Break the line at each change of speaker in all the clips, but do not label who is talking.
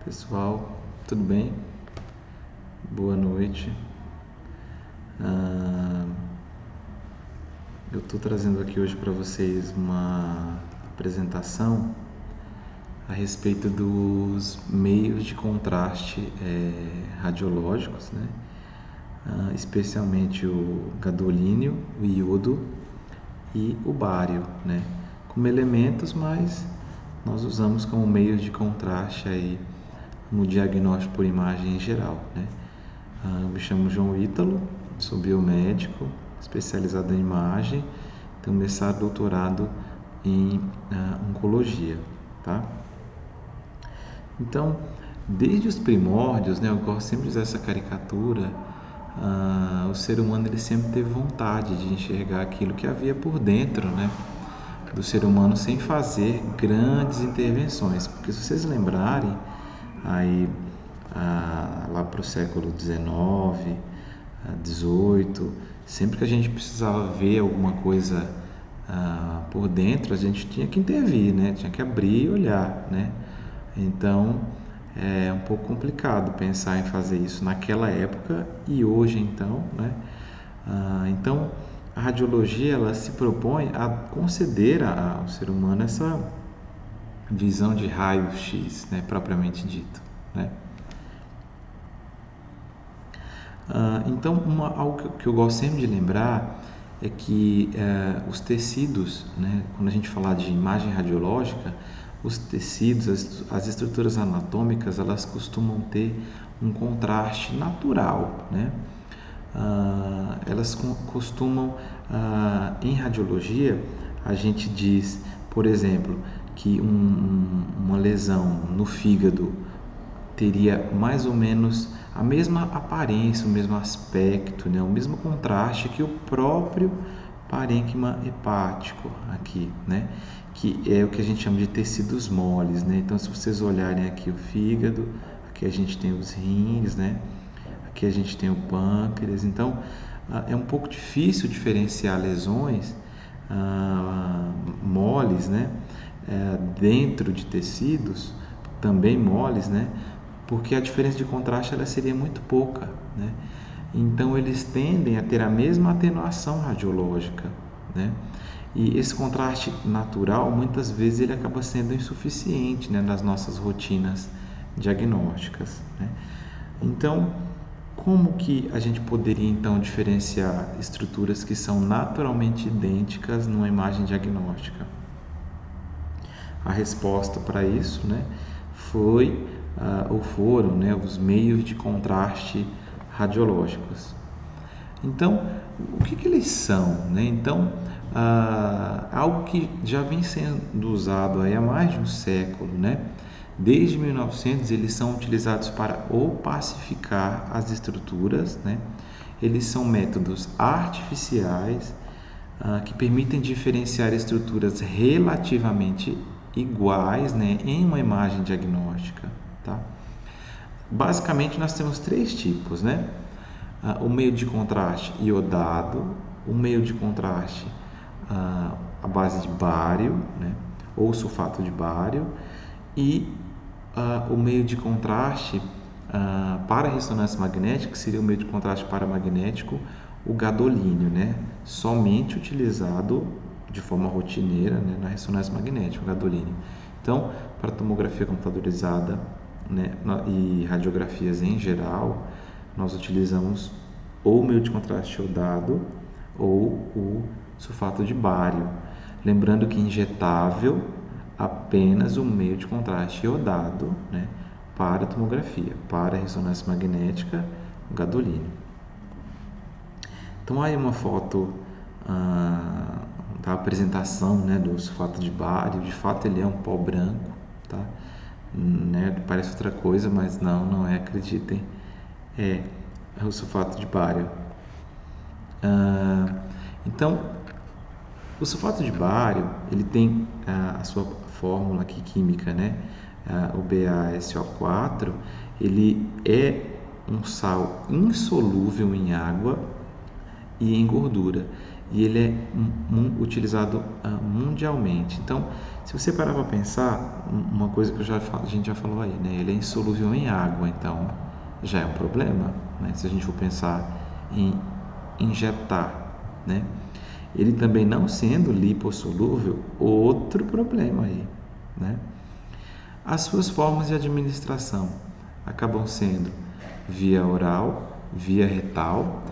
Pessoal, tudo bem? Boa noite. Eu estou trazendo aqui hoje para vocês uma apresentação a respeito dos meios de contraste radiológicos, né? Especialmente o gadolínio, o iodo e o bário, né? Como elementos, mas nós usamos como meios de contraste aí no diagnóstico por imagem em geral, né? Eu me chamo João Ítalo, sou biomédico, especializado em imagem, tenho mestrado e doutorado em oncologia, tá? Então, desde os primórdios, né, eu gosto sempre de usar essa caricatura, o ser humano ele sempre teve vontade de enxergar aquilo que havia por dentro, né, do ser humano sem fazer grandes intervenções, porque se vocês lembrarem, aí lá para o século XIX, XVIII, sempre que a gente precisava ver alguma coisa por dentro, a gente tinha que intervir, né? Tinha que abrir e olhar, né? Então é um pouco complicado pensar em fazer isso naquela época e hoje, então, né? Então a radiologia ela se propõe a conceder ao ser humano essa visão de raio-x, né? Propriamente dito, né? Então, algo que eu gosto sempre de lembrar é que os tecidos, né, quando a gente falar de imagem radiológica, os tecidos, as estruturas anatômicas, elas costumam ter um contraste natural, né? Elas costumam, em radiologia, a gente diz, por exemplo, que uma lesão no fígado teria mais ou menos a mesma aparência, o mesmo aspecto, né? O mesmo contraste que o próprio parênquima hepático aqui, né? Que é o que a gente chama de tecidos moles, né? Então, se vocês olharem aqui o fígado, aqui a gente tem os rins, né? Aqui a gente tem o pâncreas. Então, é um pouco difícil diferenciar lesões moles, né? Dentro de tecidos também moles, né? Porque a diferença de contraste ela seria muito pouca, né? Então eles tendem a ter a mesma atenuação radiológica, né? E esse contraste natural muitas vezes ele acaba sendo insuficiente, né, nas nossas rotinas diagnósticas, né? Então, como que a gente poderia então diferenciar estruturas que são naturalmente idênticas numa imagem diagnóstica? A resposta para isso, né, foram, né, os meios de contraste radiológicos. Então, o que eles são, né? Então, algo que já vem sendo usado aí há mais de um século, né? Desde 1900 eles são utilizados para opacificar as estruturas, né? Eles são métodos artificiais que permitem diferenciar estruturas relativamente iguais, né, em uma imagem diagnóstica, tá? Basicamente nós temos três tipos, né? O meio de contraste iodado, o meio de contraste à base de bário, né, ou sulfato de bário, e o meio de contraste para ressonância magnética, que seria o meio de contraste paramagnético, o gadolínio, né, somente utilizado de forma rotineira, né, na ressonância magnética, o gadolínio. Então, para tomografia computadorizada, né, e radiografias em geral, nós utilizamos ou o meio de contraste iodado ou o sulfato de bário. Lembrando que injetável apenas o meio de contraste iodado, né, para tomografia, para ressonância magnética, o gadolínio. Então aí uma foto da apresentação, né, do sulfato de bário. De fato ele é um pó branco, tá? Né, parece outra coisa, mas não é, acreditem, é o sulfato de bário. Então, o sulfato de bário ele tem a sua fórmula aqui química, né? O BaSO4, ele é um sal insolúvel em água e em gordura. e ele é utilizado mundialmente. Então, se você parar para pensar, uma coisa que a gente já falou aí, né? Ele é insolúvel em água, então já é um problema, né? Se a gente for pensar em injetar, né? Ele também não sendo lipossolúvel, outro problema aí, né? As suas formas de administração acabam sendo via oral, via retal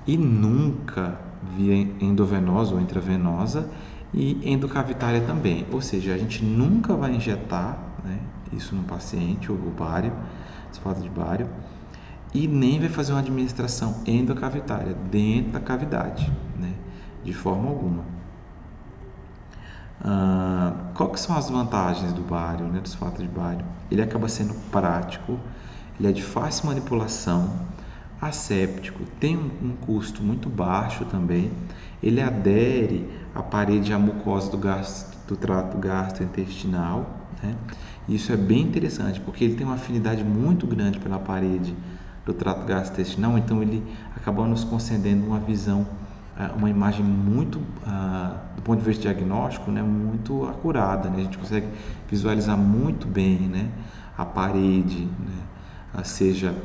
e nunca via endovenosa ou intravenosa e endocavitária também. Ou seja, a gente nunca vai injetar, né, isso no paciente, o bário, sulfato de bário, e nem vai fazer uma administração endocavitária dentro da cavidade, né, de forma alguma. Qual que são as vantagens do bário, né, do sulfato de bário? Ele acaba sendo prático, ele é de fácil manipulação, asséptico, tem um custo muito baixo também, ele adere à parede, à mucosa do trato gastrointestinal, né? Isso é bem interessante, porque ele tem uma afinidade muito grande pela parede do trato gastrointestinal, então ele acaba nos concedendo uma visão, uma imagem muito, do ponto de vista diagnóstico, né, muito acurada, né? A gente consegue visualizar muito bem, né, a parede, né, seja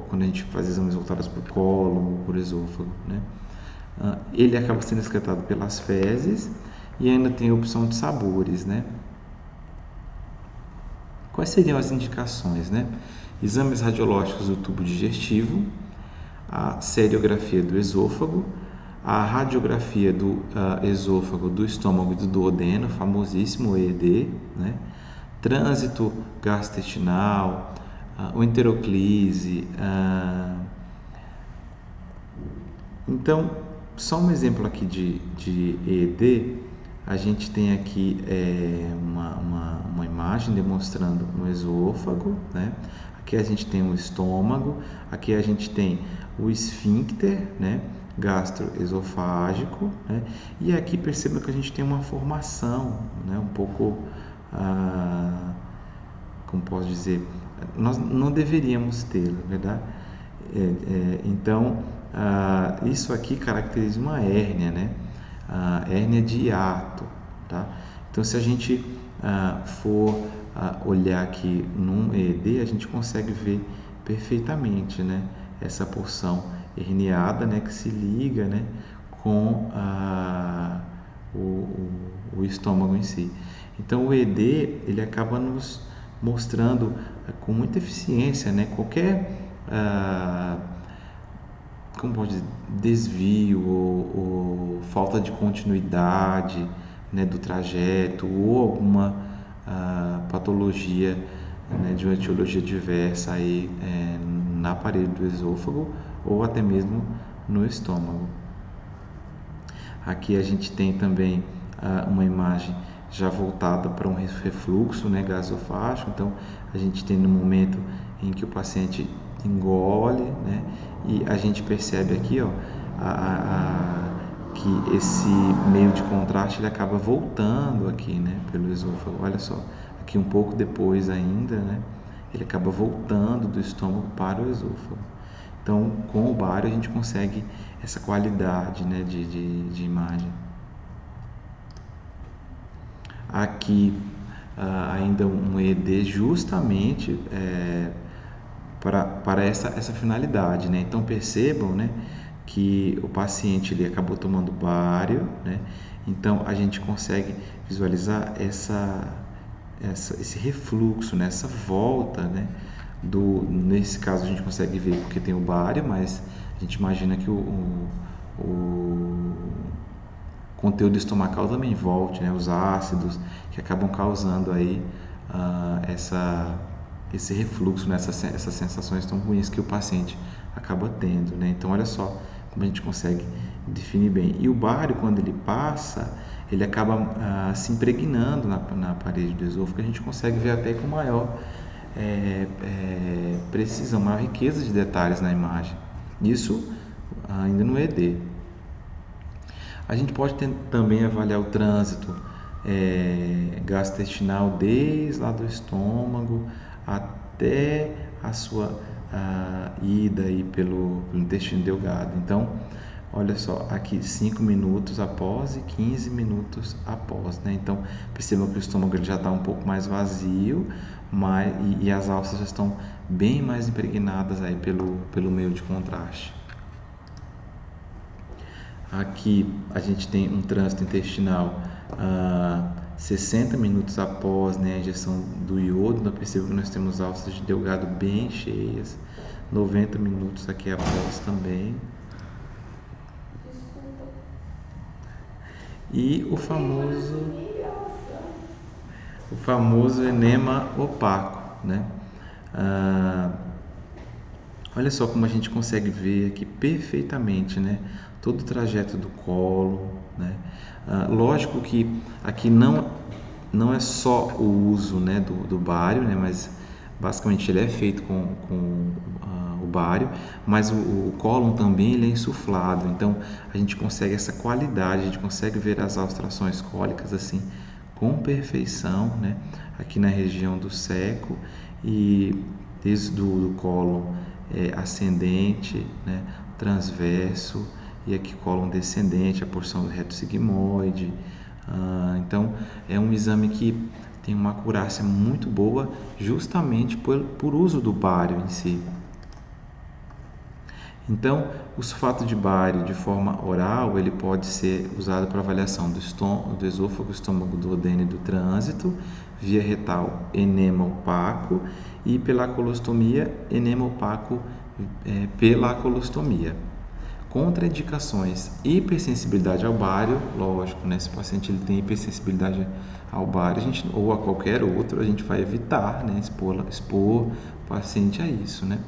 quando a gente faz exames voltados para o cólon ou por esôfago, né? Ele acaba sendo excretado pelas fezes e ainda tem a opção de sabores, né? Quais seriam as indicações, né? Exames radiológicos do tubo digestivo, a seriografia do esôfago, a radiografia do esôfago, do estômago e do duodeno, famosíssimo EED, né? Trânsito gastrointestinal, o enteroclise. Então, só um exemplo aqui de EED, a gente tem aqui uma imagem demonstrando um esôfago, né? Aqui a gente tem o estômago, aqui a gente tem o esfíncter, né, gastroesofágico, né? E aqui perceba que a gente tem uma formação, né, um pouco, como posso dizer, nós não deveríamos ter, na verdade. Então, isso aqui caracteriza uma hérnia, né? A hérnia de hiato, tá? Então, se a gente for olhar aqui num EED, a gente consegue ver perfeitamente, né, essa porção herniada, né, que se liga, né, com o estômago em si. Então, o EED ele acaba nos mostrando com muita eficiência, né, qualquer como pode dizer, desvio ou falta de continuidade, né, do trajeto ou alguma patologia, né, de uma etiologia diversa aí, na parede do esôfago ou até mesmo no estômago. Aqui a gente tem também uma imagem já voltada para um refluxo, né, gasofágico. Então a gente tem no momento em que o paciente engole, né, e a gente percebe aqui, ó, que esse meio de contraste ele acaba voltando aqui, né, pelo esôfago. Olha só, aqui um pouco depois ainda, né, ele acaba voltando do estômago para o esôfago. Então, com o bário a gente consegue essa qualidade, né, de imagem. Aqui ainda um ED justamente para essa finalidade, né? Então percebam, né, que o paciente ele acabou tomando bário, né? Então a gente consegue visualizar esse refluxo, né? Essa volta, né? Nesse caso a gente consegue ver porque tem o bário, mas a gente imagina que o conteúdo estomacal também volte, né? Os ácidos que acabam causando aí esse refluxo, né? Essas sensações tão ruins que o paciente acaba tendo, né? Então olha só como a gente consegue definir bem. E o bário, quando ele passa, ele acaba se impregnando na parede do esôfago, a gente consegue ver até com maior precisão, maior riqueza de detalhes na imagem. Isso ainda no ED. A gente pode também avaliar o trânsito gastrointestinal desde lá do estômago até a sua ida aí pelo intestino delgado. Então, Olha só, aqui 5 minutos após e 15 minutos após, né? Então, percebam que o estômago já está um pouco mais vazio, e as alças já estão bem mais impregnadas aí pelo meio de contraste. Aqui a gente tem um trânsito intestinal 60 minutos após, né, a injeção do iodo. Então, perceba que nós temos alças de Delgado bem cheias, 90 minutos aqui após também. E o famoso enema opaco, né? Olha só como a gente consegue ver aqui perfeitamente, né? Todo o trajeto do colo, né? Lógico que aqui não é só o uso, né, do bário, né? Mas basicamente ele é feito com o bário, mas o cólon também ele é insuflado, então a gente consegue essa qualidade, a gente consegue ver as alterações cólicas assim com perfeição, né? Aqui na região do seco e desde o cólon ascendente, né? Transverso, e aqui cólon descendente, a porção do reto sigmoide. Então é um exame que tem uma acurácia muito boa justamente por uso do bário em si. Então, o sulfato de bário de forma oral, ele pode ser usado para avaliação do esôfago, estômago, duodeno e do trânsito, via retal, enema opaco, e pela colostomia, enema opaco pela colostomia. Contraindicações: hipersensibilidade ao bário, lógico, né? Se o paciente ele tem hipersensibilidade ao bário, ou a qualquer outro, a gente vai evitar, né? expor o paciente a isso, né?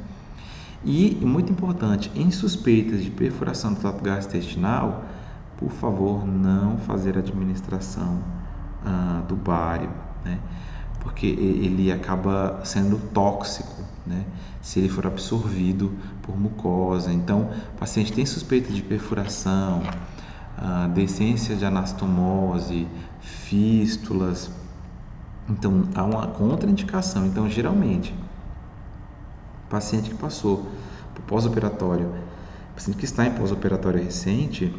E, muito importante, em suspeitas de perfuração do trato gastrointestinal, por favor, não fazer administração do bário, né? Porque ele acaba sendo tóxico, né? Se ele for absorvido por mucosa. Então, o paciente tem suspeita de perfuração, decência de anastomose, fístulas. Então, há uma contraindicação. Então, geralmente, paciente que passou por pós-operatório, paciente que está em pós-operatório recente,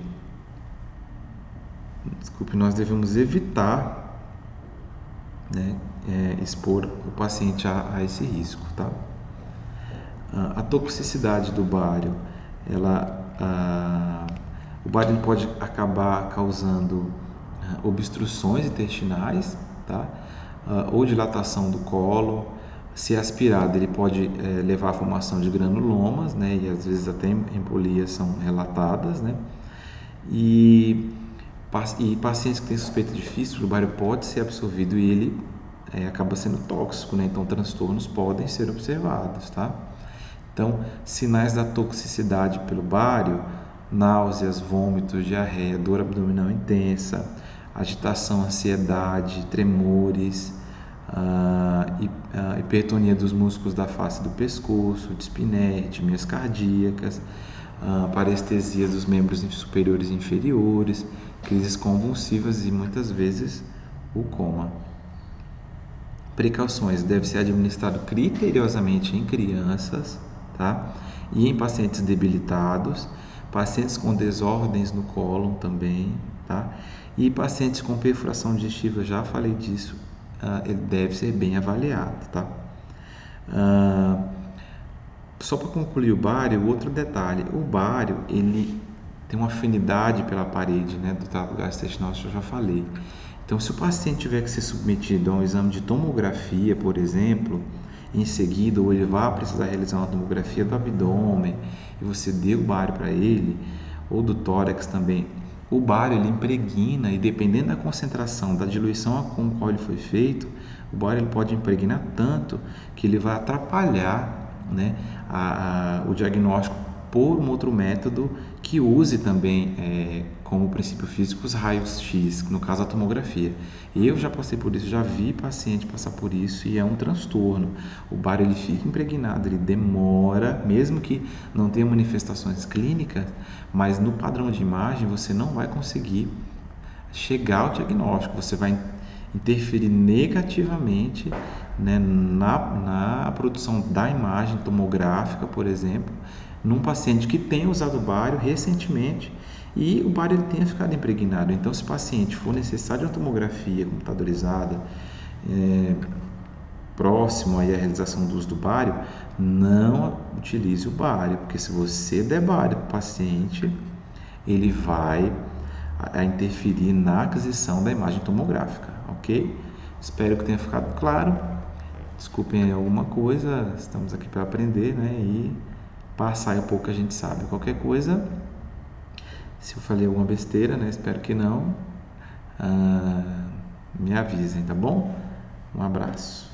nós devemos evitar, né, expor o paciente a esse risco, tá? A toxicidade do bário, o bário pode acabar causando obstruções intestinais, tá? Ou dilatação do colo. Se aspirado, ele pode levar à formação de granulomas, né? E às vezes até embolias são relatadas, né? E pacientes que têm suspeita de fístula, o bário pode ser absorvido e ele acaba sendo tóxico, né? Então transtornos podem ser observados, tá? Então, sinais da toxicidade pelo bário: náuseas, vômitos, diarreia, dor abdominal intensa, agitação, ansiedade, tremores, hipertonia dos músculos da face do pescoço, dispneia, arritmias cardíacas, parestesia dos membros superiores e inferiores, crises convulsivas e muitas vezes o coma. Precauções: deve ser administrado criteriosamente em crianças, tá? E em pacientes debilitados, pacientes com desordens no cólon também, tá? E pacientes com perfuração digestiva, já falei disso, ele deve ser bem avaliado, tá? Só para concluir o bário, outro detalhe: o bário ele tem uma afinidade pela parede, né, do trato gastrointestinal, eu já falei. Então, se o paciente tiver que ser submetido a um exame de tomografia, por exemplo, em seguida, ou ele vai precisar realizar uma tomografia do abdômen e você deu o bário para ele, ou do tórax também, o bário ele impregna, e dependendo da concentração, da diluição com a qual ele foi feito, o bário ele pode impregnar tanto que ele vai atrapalhar, né, o diagnóstico por um outro método que use também como princípio físico os raios-x, no caso a tomografia. Eu já passei por isso, já vi paciente passar por isso e é um transtorno. O bário ele fica impregnado, ele demora, mesmo que não tenha manifestações clínicas, mas no padrão de imagem você não vai conseguir chegar ao diagnóstico, você vai interferir negativamente, né, na produção da imagem tomográfica, por exemplo, num paciente que tenha usado o bário recentemente e o bário ele tenha ficado impregnado. Então, se o paciente for necessário uma tomografia computadorizada, próximo aí à realização do uso do bário, não utilize o bário, porque se você der bário para o paciente, ele vai interferir na aquisição da imagem tomográfica, ok? Espero que tenha ficado claro. Desculpem alguma coisa, estamos aqui para aprender, né? E passar um pouco que a gente sabe. Qualquer coisa, se eu falei alguma besteira, né? Espero que não, me avisem, tá bom? Um abraço.